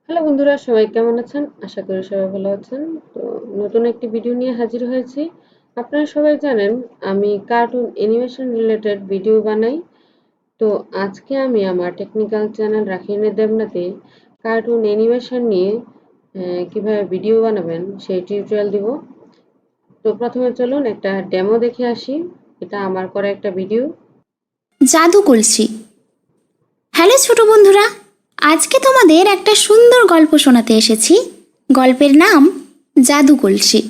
Hello বন্ধুরা, সবাই কেমন আছেন? আশা করি সবাই ভালো আছেন। তো নতুন একটি ভিডিও নিয়ে হাজির হয়েছি। আপনারা সবাই জানেন আমি কার্টুন অ্যানিমেশন রিলেটেড ভিডিও বানাই। তো আজকে আমি আমার টেকনিক্যাল চ্যানেল রাখি দেবনাথে কার্টুন অ্যানিমেশন নিয়ে কিভাবে ভিডিও বানাবেন সেই টিউটোরিয়াল দিব। তো প্রথমে চলুন একটা ডেমো দেখে আসি। এটা আমার করা একটা ভিডিও। জাদু কলসি। হ্যালো ছোট বন্ধুরা, আজকে তোমাদের একটা সুন্দর গল্প শোনাতে এসেছি। গল্পের নাম জাদু কলসি।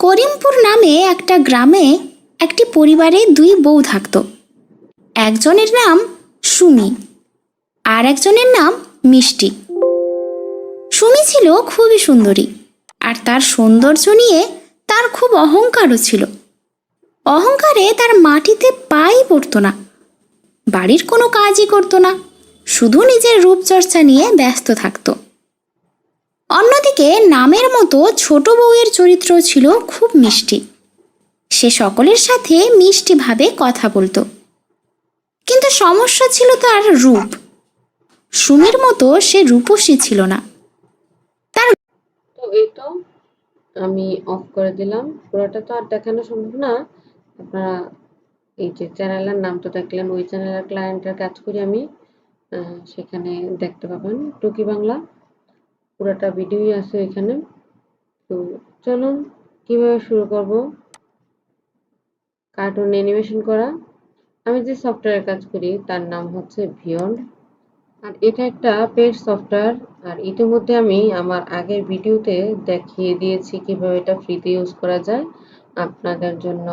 করিমপুর নামে একটা গ্রামে একটি পরিবারে দুই বউ থাকত। একজনের নাম সুমি আর একজনের নাম মিষ্টি। সুমি ছিল খুবই সুন্দরী, আর তার সৌন্দর্য নিয়ে তার খুব অহংকারও ছিল। অহংকারে তার মাটিতে পাই পড়তো না, বাড়ির কোনো কাজই করতো না, শুধু নিজের রূপচর্চা নিয়ে ব্যস্ত থাকত। অন্যদিকে নামের মতো ছোট বউয়ের চরিত্র ছিল খুব মিষ্টি। সে সকলের সাথে মিষ্টিভাবে কথা বলতো, কিন্তু সমস্যা ছিল তার রূপ। সুমির মতো সে রূপসী ছিল না। তো এই তো আমি অফ করে দিলাম। পুরোটা তো আর দেখানো সম্ভব না। আপনারা এই যে চ্যানেলের নাম তো দেখলেন, ওই চ্যানেলের ক্লায়েন্টের কাজ করি আমি। সেখানে দেখতে পাবেন টুকি বাংলা, পুরোটা ভিডিওই আছে এখানে। তো চলুন কিভাবে শুরু করব কার্টুন অ্যানিমেশন করা। আমি যে সফটওয়্যারে কাজ করি তার নাম হচ্ছে ভিয়ন্ড, আর এটা একটা পেড সফটওয়্যার। আর ইতিমধ্যে আমি আমার আগের ভিডিওতে দেখিয়ে দিয়েছি কিভাবে এটা ফ্রিতে ইউজ করা যায়। আপনাদের জন্য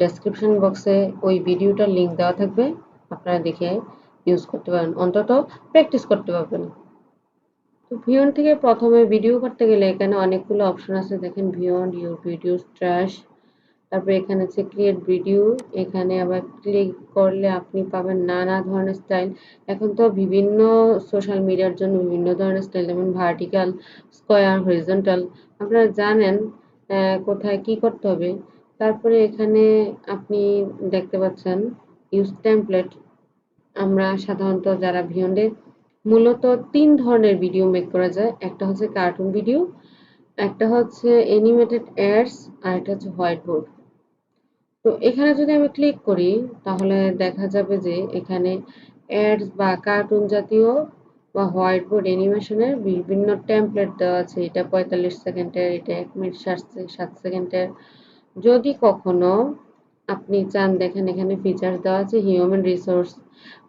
ডেসক্রিপশন বক্সে ওই ভিডিওটার লিঙ্ক দেওয়া থাকবে, আপনারা দেখে ইউজ করতে পারেন, অন্তত প্র্যাকটিস করতে পারবেন। তো ভিয়ন্ড থেকে প্রথমে ভিডিও করতে গেলে এখানে অনেকগুলো অপশন আছে, দেখেন ভিয়ন্ড, ইউর ভিডিওস ট্র্যাশ, তারপরে এখানে আছে ক্রিয়েট ভিডিও। এখানে আবার ক্লিক করলে আপনি পাবেন নানা ধরনের স্টাইল। এখন তো বিভিন্ন সোশ্যাল মিডিয়ার জন্য বিভিন্ন ধরনের স্টাইল, যেমন ভার্টিক্যাল, স্কোয়ার, হরিজন্টাল, আপনারা জানেন কোথায় কি করতে হবে। তারপরে এখানে আপনি দেখতে পাচ্ছেন ইউজ টেমপ্লেট। আমরা সাধারণত যারা ভিয়ন্ডে মূলত তিন ধরনের ভিডিও মেক করা যায়, একটা হচ্ছে কার্টুন ভিডিও, একটা হচ্ছে অ্যানিমেটেড অ্যাডস, আর একটা হচ্ছে হোয়াইট বোর্ড। তো এখানে যদি আমি ক্লিক করি তাহলে দেখা যাবে যে এখানে অ্যাডস বা কার্টুন জাতীয় বা হোয়াইট বোর্ড অ্যানিমেশনের বিভিন্ন টেমপ্লেট দেওয়া আছে। এটা 45 সেকেন্ডের, এটা 1 মিনিট 7 সেকেন্ডের। যদি কখনো আপনি চান, দেখেন এখানে ফিচার দেওয়া আছে human resource,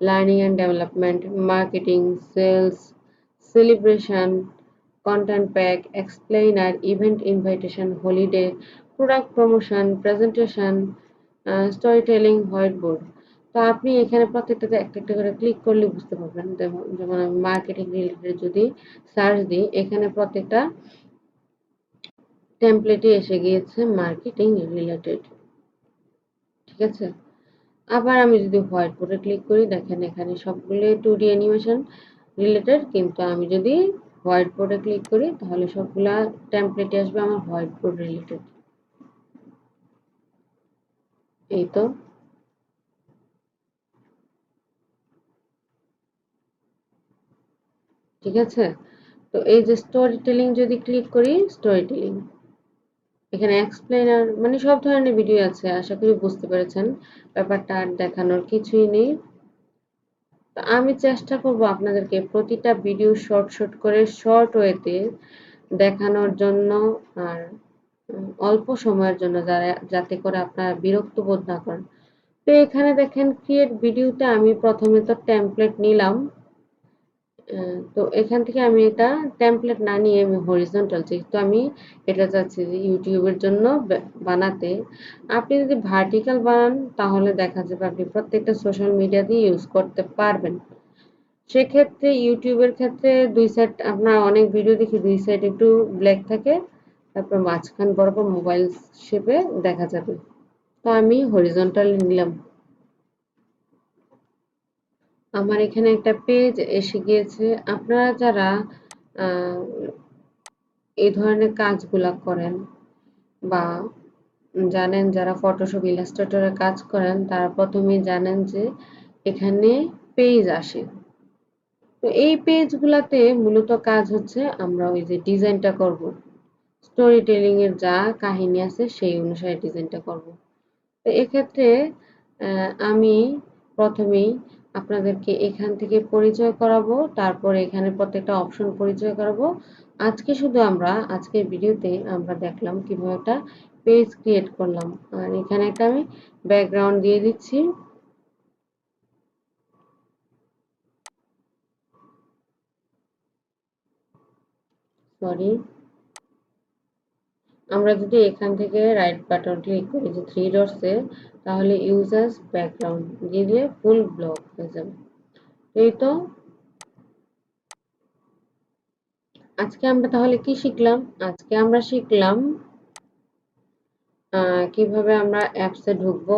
learning and development, marketing, sales, celebration, content pack, explainer, event invitation, holiday, product promotion, presentation, storytelling, whiteboard. তো আপনি এখানে প্রত্যেকটাতে একটা একটা করে ক্লিক করলে বুঝতে পারবেন। যেমন আমি মার্কেটিং রিলেটেড যদি সার্চ দিই, এখানে প্রত্যেকটা টেমপ্লেটই এসে গিয়েছে মার্কেটিং রিলেটেড। ঠিক আছে, আবার আমি যদি হোয়াইট বোর্ডে ক্লিক করি, দেখেন এখানে সবগুলো 2D অ্যানিমেশন রিলেটেড, কিন্তু আমি যদি হোয়াইট বোর্ডে ক্লিক করি তাহলে সবগুলা টেমপ্লেটে আসবে আমার হোয়াইট বোর্ড রিলেটেড। এই তো, ঠিক আছে। তো এই যে স্টোরি টেলিং যদি ক্লিক করি, স্টোরি টেলিং, এখানে এক্সপ্লেনার, মানে সব ধরনের ভিডিও আছে। আশা করি বুঝতে পেরেছেন, ব্যাপারটা আর দেখানোর কিছুই নেই। তো আমি চেষ্টা করব আপনাদেরকে প্রতিটা ভিডিও শর্ট শর্ট করে শর্ট ওয়েতে দেখানোর জন্য, আর অল্প সময়ের জন্য, যাতে করে আপনারা বিরক্ত বোধ না করেন। তো এখানে দেখেন ক্রিয়েট ভিডিওতে আমি প্রথমে তো টেমপ্লেট নিলাম। তো এখান থেকে আমি এটা টেমপ্লেট না নিয়ে আমি হরিজন্টাল, যেহেতু আমি এটা চাচ্ছি যে ইউটিউবের জন্য বানাতে। আপনি যদি ভার্টিক্যাল বানান তাহলে দেখা যাবে আপনি প্রত্যেকটা সোশ্যাল মিডিয়াতে ইউজ করতে পারবেন। সেক্ষেত্রে ইউটিউবের ক্ষেত্রে দুই সাইড, আপনার অনেক ভিডিও দেখি দুই সাইড একটু ব্ল্যাক থাকে, তারপর মাঝখান বরাবর মোবাইল শেপে দেখা যাবে। তো আমি হরিজন্টাল নিলাম। আমার এখানে একটা পেজ এসে গিয়েছে। আপনারা যারা আহ, এই ধরনের কাজগুলা করেন বা জানেন, যারা ফটোশপ ইলাস্ট্রেটরে কাজ করেন তারা প্রথমেই জানেন যে এখানে পেজ আসে। তো এই পেজগুলাতে মূলত কাজ হচ্ছে আমরা ওই যে ডিজাইনটা করব, স্টোরি টেলিং এর যা কাহিনী আছে সেই অনুসারে ডিজাইনটা করব। তো এক্ষেত্রে আমি প্রথমেই আপনাদেরকে এখান থেকে পরিচয় করাবো, তারপরে এখানে প্রত্যেকটা অপশন পরিচয় করাবো। আজকের ভিডিওতে আমরা দেখলাম কিভাবে একটা পেজ ক্রিয়েট করলাম। আর এখানে একটা আমি ব্যাকগ্রাউন্ড দিয়ে দিচ্ছি। সরি, আমরা যদি এখান থেকে রাইট বাটন ক্লিক করি যে থ্রি ডটসে, তাহলে ইউজার্স ব্যাকগ্রাউন্ড দিয়ে দিয়ে ফুল ব্লক হয়ে যাবে। এই তো আজকে আমরা তাহলে কি শিখলাম? আজকে আমরা শিখলাম কিভাবে আমরা অ্যাপসে ঢুকবো।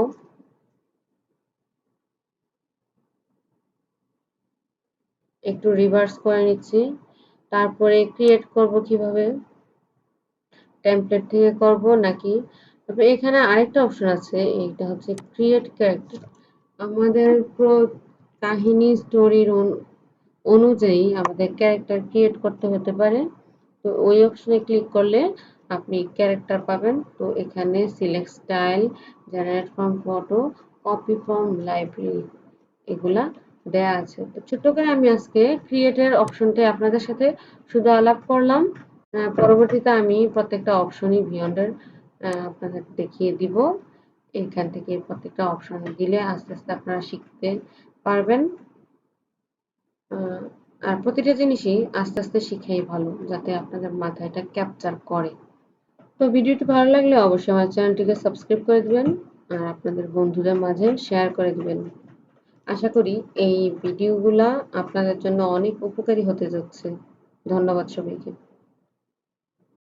একটু রিভার্স করে নিচ্ছি। তারপরে ক্রিয়েট করব কিভাবে, টেমপ্লেট থেকে করব নাকি। তারপরে এখানে আরেকটা অপশন আছে, এইটা হচ্ছে ক্রিয়েট ক্যারেক্টার। আমাদের কাহিনী স্টোরির অনুযায়ী আমাদের ক্যারেক্টার ক্রিয়েট করতে হতে পারে। তো ওই অপশনে ক্লিক করলে আপনি ক্যারেক্টার পাবেন। তো এখানে select style, generate from photo, copy from library, এগুলা দেয়া আছে। তো ছোট্ট করে আমি আজকে ক্রিয়েটের অপশনটাই আপনাদের সাথে শুধু আলাপ করলাম। পরবর্তীতে আমি প্রত্যেকটা অপশনই বিয়ন্ডের আপনাদের দেখিয়ে দিব। এখান থেকে প্রত্যেকটা অপশন দিলে আস্তে আস্তে আপনারা শিখতে পারবেন। আর প্রতিটা জিনিসই আস্তে আস্তে শিখাই ভালো, যাতে আপনাদের মাথায় এটা ক্যাপচার করে। তো ভিডিওটি ভালো লাগলে অবশ্যই আমার চ্যানেলটিকে সাবস্ক্রাইব করে দিবেন আর আপনাদের বন্ধুদের মাঝে শেয়ার করে দিবেন। আশা করি এই ভিডিওগুলা আপনাদের জন্য অনেক উপকারী হতে যাচ্ছে। ধন্যবাদ সবাইকে।